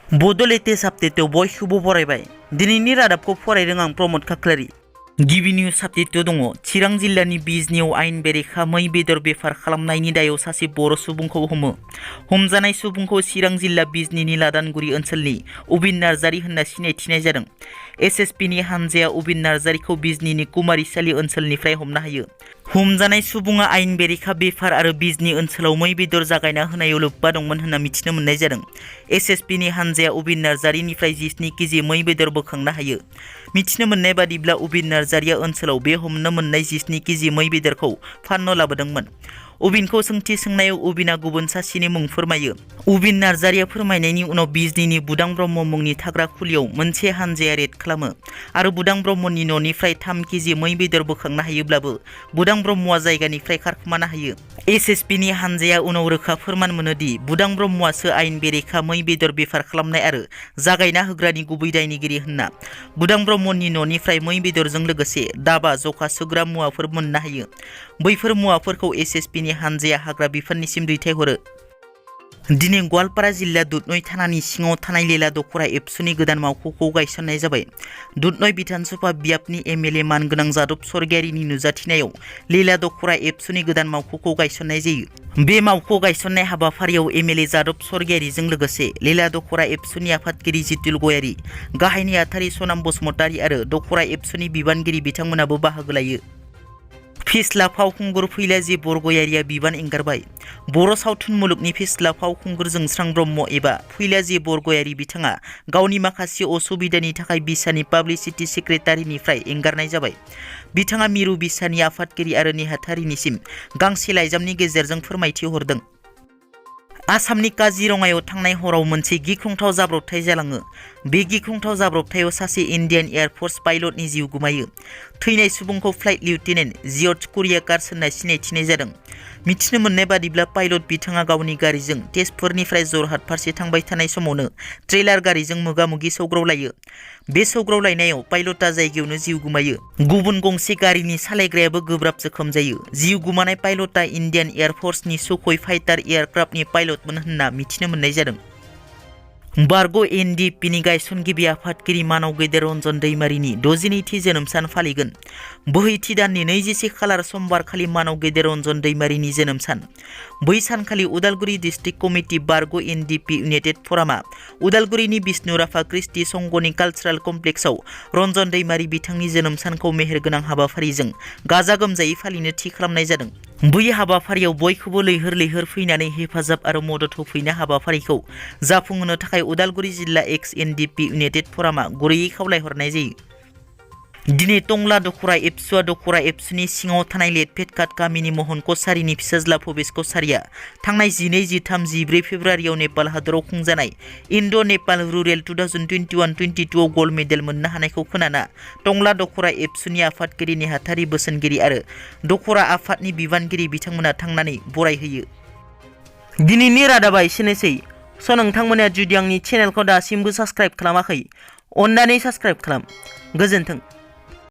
Bodo latest update बयखौबो बरायबाय। दिनैनि रादाबखौ फरायदों आं प्रमद खाख्लारि। गिबि निउज आपडेट दङ। चिरां जिल्लानि बिजनियाव आयेन बेरेखा मै बेदर बेफार खालामनायनि दायाव सासे बर' सुबुंखौ हमो। हमजानाय सुबुंखौ चिरां जिल्ला बिजनिनि लादानगुरि ओनसोलनि उबिन नार्जारी होनना सिनायथिनाय जादों। एसएसपिनि हानजाया उबिन नार्जारीखौ बिजनिनि कुमारिसालि ओनसोलनिफ्राय हमनो हायो। हमजानाय सुबुङा आयेन बेरेखा बेफार आरो बिजनि ओनसोलाव मै बेदर जागायना होनायाव लोब्बा दंमोन होनना मिथिनो मोननाय जादों। एसएसपिनि हानजाया उबिन नार्जारीनिफ्राय 17 केजि मै बेदर बोखांनो हायो। मिथिनो मोननाय बादिब्ला उबिन नार्जारीया ओनसोलाव बे हमनो मोननाय 17 केजि मै बेदरखौ फाननो लाबोदोंमोन। उबिनखौ सोंथि सोंनायाव उबिना गुबुन सासेनि मुं फोरमायो। उबिन नार्जारीया फोरमायनायनि उनाव बिजनिनि बुदां ब्रह्म मुंनि थाग्रा खुलियाव मोनसे हानजाया रेड खालामो आरो बुदां ब्रह्मनि न'निफ्राय 3 केजि मै बेदर बोखांनो हायोब्लाबो बुदां ब्रह्मआ जायगानिफ्राय खारखोमानो हायो। एसएसपिनि हानजाया उनाव रोखा फोरमान मोनोदि बुदां ब्रह्मआसो आयेन बेरेखा मै बेदर बेफार खालामनाय आरो जागायना होग्रानि गुबै दायनिगिरि होनना। बुदां ब्रह्मनि न'निफ्राय मै बेदरजों लोगोसे दाबा जखा सोग्रा मुवाफोर मोननो हायो। बैफोर मुवाफोरखौ एसएसपिनि हानजाया हाग्रा बिफाननिसिम दैथायहरो। दिनै गवालपारा जिल्ला दुधनৈ थानानि सिङाव थानाय लीला दख'रा एबसुनि गोदान मावख'खौ गायसननाय जाबाय। दुधनৈ बिधानसभा बियाबनि एमएलए मानगोनां जादब स्वर्गियारिनि नुजाथिनायाव लीला दख'रा एबसुनि गोदान मावख'खौ गायसननाय जायो। बे मावख' गायसननाय हाबाफारियाव एमएलए जादब स्वर्गियारिजों लोगोसे लीला दख'रा एबसुनि आफादगिरि जितुल गयारि, गाहाय नेहाथारि सनाम बसुमतारी आरो दख'रा एबसुनि बिबानगिरि बिथांमोनाबो बाहागो लायो। फिस्ला फावखुंगुर फैलाजि बरगयारिया बिबान एंगारबाय। बर' सावथुन मुलुगनि फिस्ला फावखुंगुर जोंस्रां ब्रह्म एबा फैलाजि बरगयारि बिथाङा गावनि माखासे असुबिदानि थाखाय बिसानि पाब्लिसिटि सेक्रेटारिनिफ्राय एंगारनाय जाबाय। बिथाङा मिरु बिसानि आफादगिरि आरो नेहाथारिनिसिम गांसे लाइजामनि गेजेरजों फोरमायथि हरदों। आसामनि काजिरङायाव थांनाय हराव मोनसे गिख्रंथाव जाब्रबथाय जालाङो। बे गिख्रंथाव जाब्रबथायाव सासे इन्डियान एयारफोर्स पाइलटनि जिउ गोमायो। थैनाय सुबुंखौ फ्लाइट लिउटेनेन्ट जियर्ज कुरियाकार्स होनना सिनायथिनाय जादों। मिथिनो मोननाय बादिब्ला पाइलट बिथाङा गावनि गारिजों तेजपुरनिफ्राय जरहाट फारसे थांबाय थानाय समावनो ट्रेलार गारिजों मोगा-मोगि सौग्रावलायो। बे सौग्रावलायनायाव पाइलटआ जायगायावनो जिउ गोमायो। गुबुन गंसे गारिनि सालायग्रायाबो गोब्राब जोखोम जायो। जिउ गोमानाय पाइलटआ इन्डियान एयारफोर्सनि सुख'ई फाइटार एयारक्राफ्टनि पाइलटमोन होनना मिथिनो मोननाय जादों। बारग' एनडिपिनि गायसनगिरि आफादगिरि मानाव गेदेर रन्जन दैमारिनि 62थि जोनोम सान फालिगोन। बोहैथि दाननि 24 खालार समबारखालि मानाव गेदेर रन्जन दैमारिनि जोनोम सान। बै सानखालि उदालगुरि डिस्ट्रिक्ट कमिटि बारग' एनडिपि इउनाइटेड फरामा उदालगुरिनि बिष्णु राभा कृष्टि संघनि कालचारेल कमप्लेक्सआव रन्जन दैमारि बिथांनि जोनोम सानखौ मेहेरगोनां हाबाफारिजों गाजा गोमजायै फालिनो थि खालामनाय जादों। बै हाबाफारियाव बयखौबो लैहोर लैहोर फैनानै हेफाजाब आरो मदद होफैनो हाबाफारिखौ जाफुंहोनो थाखाय उदालगुरि जिल्ला एक्स एनडिपि इउनाइटेड फरामा गुरैयै खावलायहरनाय जायो। दिनै टंला दख'रा एबसुआ दख'रा एबसुनि सिङाव थानाय लेटफेटकाट गामिनि महन कसारिनि फिसाज्ला भबेश कसारिया थांनाय 12, 13, 14 फेब्रुवारियाव नेपाल हादराव खुंजानाय इन्ड' नेपाल रुरेल 2021-22 आव गल्ड मेडेल मोननो हानायखौ खोनाना टंला दख'रा एबसुनि आफादगिरि नेहाथारि बोसोनगिरि आरो दख'रा आफादनि बिबानगिरि बिथांमोना थांनानै बरायहोयो। दिनैनि रादाबा एसेनोसै। नोंथांमोना जुदि आंनि चेनेलखौ दासिमबो साबस्क्राइब खालामाखै, अन्नानै साबस्क्राइब खालाम। गोजोन्थों।